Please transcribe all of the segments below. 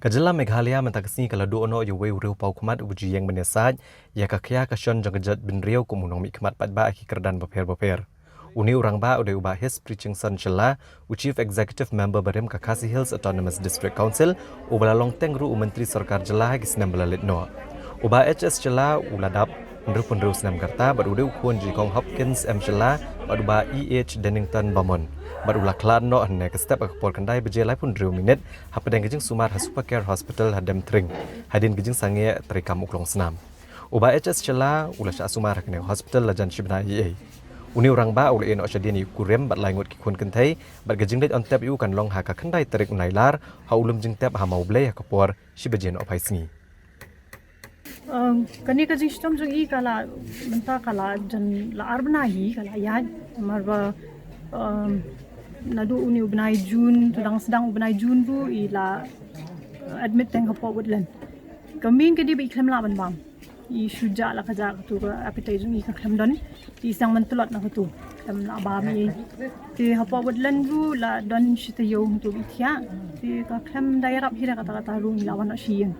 Jylla Meghalaya mentakasni kalau do ono Uwei Riew Pawkhmat uji yang menesaj ya kakya kasyon jang kejat bin Riew kumunong mikmat patba aki kerdan beper. Uni orang ba udah ubah his preaching son Shylla, Chief Executive Member Barim Kakasi Hills Autonomous District Council, ubah long tengru Menteri Sarkar Jylla hagis nambalalit no. Ubah HS Jylla uladap Penru Senam Karta, bad udah ukun Jikong Hopkins M Shylla, bad ubah EH Dennington Bamon. Bad ulah klan no ane ke step akapor kendai berjelai pun Riew minit, hapadang gejing sumar Super Care Hospital hadam tring, hadin gejing sange terikam uklong senam. Ubah HS Jylla ulah syak sumar kene hospital lajan shibna EA. Uni orang ba ule eno syadini kurem bat laingut ki kun kentai bat gejing det on tap yu kan long haka kendai terik nailar ha ulum jing tap ha mau blai akapor shibajen opai singi. Kani ka jing sistem jung I kala menta kala jan la arbna hi kala ya marba nadu uni ubnai Jun sedang ubnai Jun bu ila admit teng hapo woodland kamin ke di bi klem la ban bang I suja la kaja tu ka appetite jung I ka klem don ti sang mentolot na tu klem la ba mi ti hapo woodland bu la don shita yo tu bi thia ti ka klem dairap hira kata ru lawan na shiyen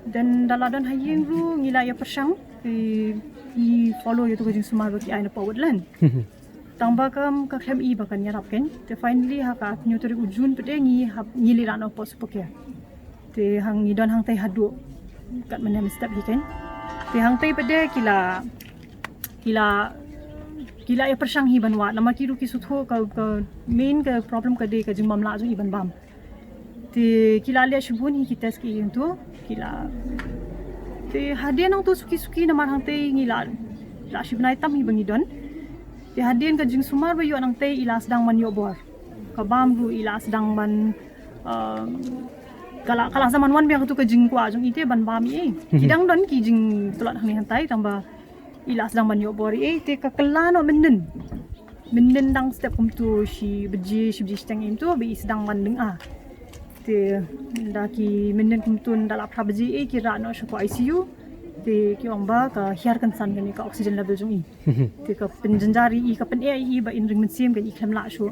dan daladon hayeng ru ngila ya persang I follow ya tu ka jing sumar ba ki ai na hapo woodland Tamba kam ka klem I bakan yarap ken te finally ha ka nyuturi ujun pede ngi ngili rano pos pokia te hang ni don hang tai hadu kat mana step hi ken te hang tai pede kila ya persang hi banwa lama kiru ki sutho ka main ka problem ka de ka jing mamla ju iban bam te kila le shubun hi ki test ki tu kila te hadian nang tu suki na mar hang tai ngila la shibnai tam hi bangi don Di hadian ka jing sumar ba yu anang tay ila sedang man yobor. Kabam ru ila sedang man kala zaman wan biang tu ka jing kwa jung ite ban bam e. Kidang don ki jing tulat hang hantai tamba ila sedang man yobor e te ka kelano menen. Menen dang step kum tu si beji stang im tu bi sedang man deng a. Te ndaki menen kum tu ndala pra beji e kira no shu ko ICU. Te ki ong ba ka hiarkan san gani ka oxygen level jung I te ka penjanjari I ka pen ai ba in ring mensim kan I klem la shu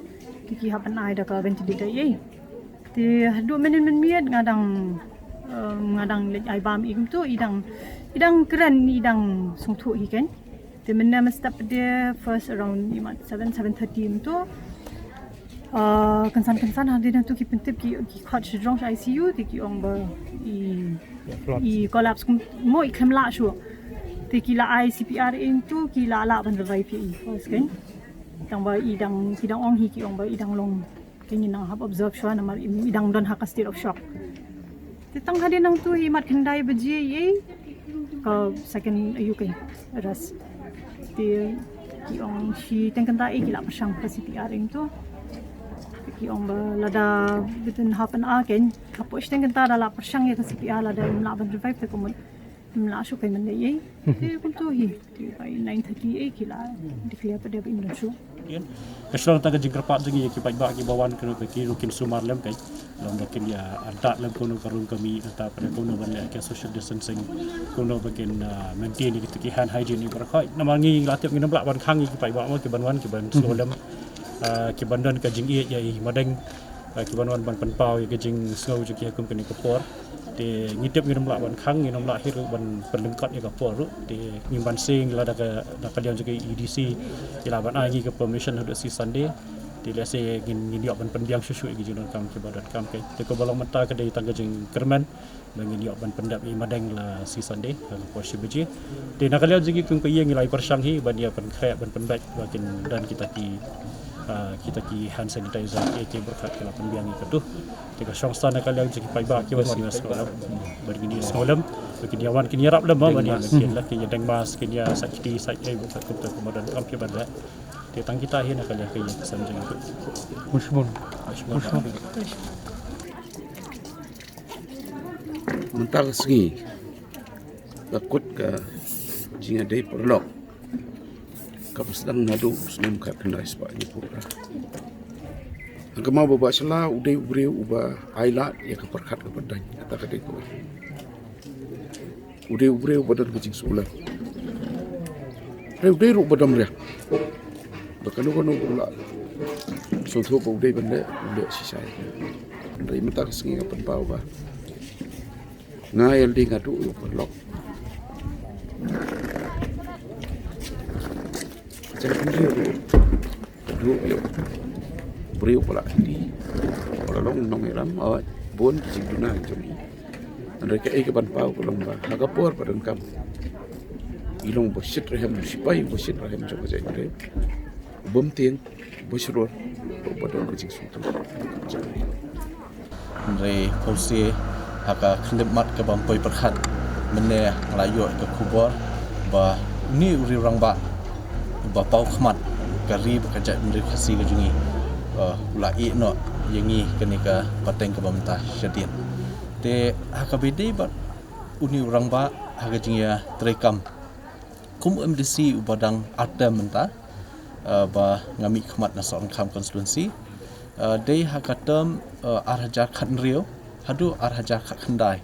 te ki hapan ai da ka ventilator ai te do menen miat ngadang lek ai bam I tu idang keren idang sungthu hi kan te menna step de first around 7:30 tu kansan hadin tu ki pentip ki khat shidrong ICU te ki ong ba I collapse mo I klem la shu te ki la I CPR in tu ki la ban revive I first kan tang ba idang ong hi ki ong ba idang long kini nang hab observe shu na mar idang don ha ka state of shock te tang hadin nang tu hi mat khandai beji ye ka second ayu kai ras te ki ong shi tengkanta I ki la pasang ka CPR in tu ki ong ba lada between half an hour ken kapo isteng kenta dala persang ya ka CPR lada mla ban revive te komon mla shu kai man ye te kuntu hi te by 9:30 kila declare pada ba imran shu Kesulang taga jingkerpat jengi ki pai ba ki bawan kena ki rukin sumar lem kai long dakin ya anta lem kono karung kami ata pada kono ban ya social distancing kono bakin maintain ki tikihan hygiene ni berkhoi namangi latip nginam lak ban khang ki pai ba ma ki banwan ki ban solem ki bandan ka jing ya madeng ki banwan ban panpau ki jing sngau ju ki hukum kini kapor te ngitip ngiram la ban khang ngiram la hiru ban perlengkat ya kapor ru te ngimban sing la da ka liam ju ki EDC ila ban ai ki permission hadu si Sunday te lese ngin diok ban pendiang susu ki junon kam ki badan kam ke te ko balong mata ka dei tangga jing kerman bangin diok ban pendap I madeng la si Sunday ka porsi beji te nak liam ju ki kung ye ngilai persang hi ban dia ban khayak ban pendak bakin dan kita ki hand sanitizer ke berkat kala pembiang itu tiga syongsta nak kalian jadi pai ba ki wasi sekolah begini sekolah begini awan kini rap lem ba ni mungkin lah ki deng mas kini sakiti sai buat kita kemudian kam ki banda tentang kita hi nak kalian ki kesan jeng itu Mushmun mental segi takut ke jinga dei perlok kapag sedang ngadu senam kat kendai sebab ni pura. Angka mau bawa Shylla udai Riew ubah ailat ya keperkat kepada kata kata itu. Udai Riew badan kecing sulah. Riew badan dia. Bahkan kono pula. So tu udai benda sisa. Dari mata kesengi kapan bau bah. ngai LD ngadu yo perlok jangan Riew du yo Riew pula di pula long nong eram awat bon jingduna joni mereka ke ban pau kolong ba hagapor padan kam ilong bosit rehem sipai bosit rehem coba jai bom tiang bosror padan ke jing sutu Riew Pawkhmat haka khindmat ke bampoi perkhat mene nglayo ke kubor ba ni uri rang ba Pawkhmat kari bekerja Riew khasi ke jungi ulai no yangi kenika pateng ke bamta syadin te haka bede ba uni urang ba haka jingia trekam kum MDC ubadang atem menta ba ngami khmat na sorang kham konstituensi dei haka term arhajar khat Riew hadu arhajar khat khandai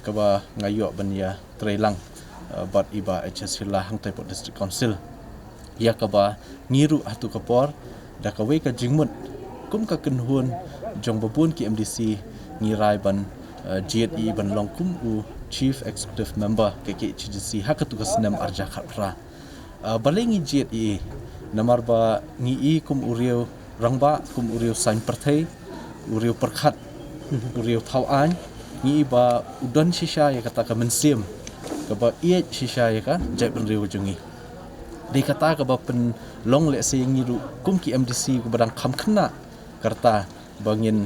kaba ngayo bania trelang bat iba Shylla hang Taipot District Council ya kaba ngiru hatu kapor da kawe ka jingmut kum ka kenhun jong babun ki MDC ngirai ban GDE ban long kum u Chief Executive Member ke HDC hakatu ka senam arja khatra balengi GDE namar ba ngi kum Riew rangba kum Riew Sain Pyrthei Riew perkhat Riew thawan ngi ba udon shisha ya kata ka mensim ka ba ie shisha ya ka jai ban Riew jungi di kata ka ba pen long le se ngi ru kum ki MDC ku badang kham khna karta bangin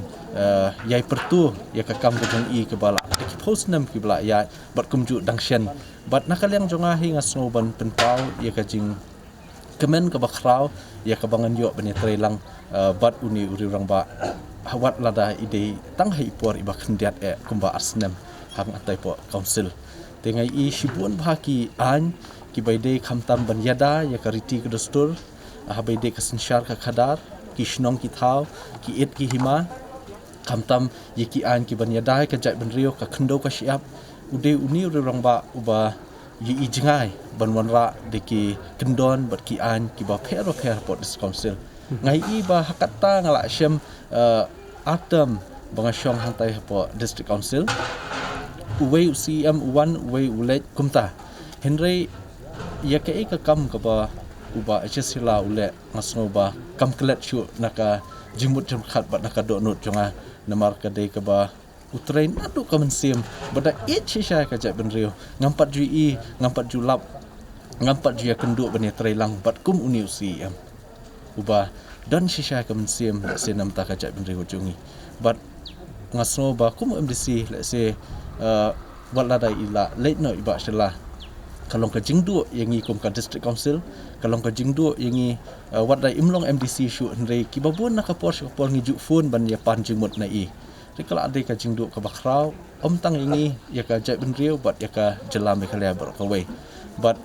yai pertu ya ka kam ka jong i ke bala ki post nam ki bala ya bat kum ju dangshen bat nakalyang jonga hi ngasno ban pen pau ya ka jing kemen ka ba khrau ya ka bangan yo bani trelang bat uni uri rang ba hawat lada ide tang hai por iba khndiat kumba asnem hang atai po council tengai i shibun bhaki an ki baide khamtam ban yada ya ka riti ke dostur baide ka sanshar ka khadar ki shnong ki thau ki et ki hima khamtam ye ki an ki ban yada ka jai ban Riew ka khndo ka siap ude uni uri rang ba uba yi ijngai ban wanra de ki kendon bat ki an ki ba pher pot this council ngai i ba hakata ngala syam atam bangasyong hantai po district council Uwei CM Uwan Uwei ulet kumta Henry ya ke ka kam ka ba uba Shylla ule ngasno ba kam klet shu naka jimut jam khat bat naka do not jonga namar ka de ka ba utrain atu ka mensim bada it shisha ka jat ban Riew ngampat ju i ngampat ju lap ngampat ju ya kenduk bani trelang bat kum uni CM uba dan shisha ka mensim se nam ta ka jat ban Riew jungi bat ngasno ba kum MDC let's say wala dai ila late no iba Shylla kalong ka jingdu yangi kum ka district council kalong ka jingdu yangi wadai imlong MDC shu henry kibabun nakapor kapor ngi ju phone ban ya pan jingmut na i rekala ade ka jingdu ka bakrau om tang yangi ya ka jai ban Riew bat ya ka Jylla me khalia bar ka we but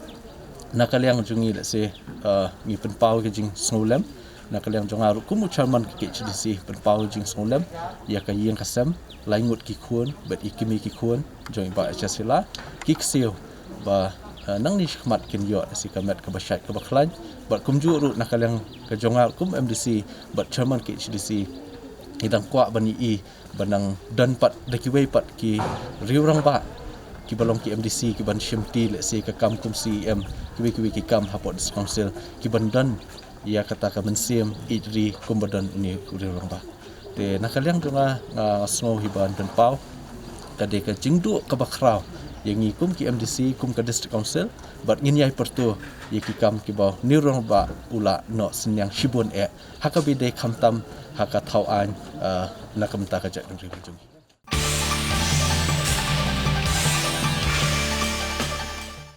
nakaliang jungi let's say ngi pen pau ke jing snolem nakaliang jonga kum chairman ke HDC pen pau jing snolem ya ka yeng kasam laingut ki khun bat ikimi ki khun jong ba Shylla ki kseu ba nang ni khmat kin yo si kamet ka basyat ka baklan bat kum ju ru nakalang ka jongal kum MDC bat chairman ke HDC idang kwa bani i banang dan pat daki wei pat ki Riew rang ba ki balong ki MDC ki ban shimti le si ka kam kum CM ki ki kam hapot council ki ban dan ya kata ka mensim idri kum badan ni Riew rang ba te nakalang jonga sngo hiban dan pau kade ka jingdu ka bakrau yang kum ki MDC kum ka district council bat ngin yai pertu ye ki kam ki ba nirong ba ula no senyang shibun haka bide khamtam haka thau an nakamta ka jat Riew jungi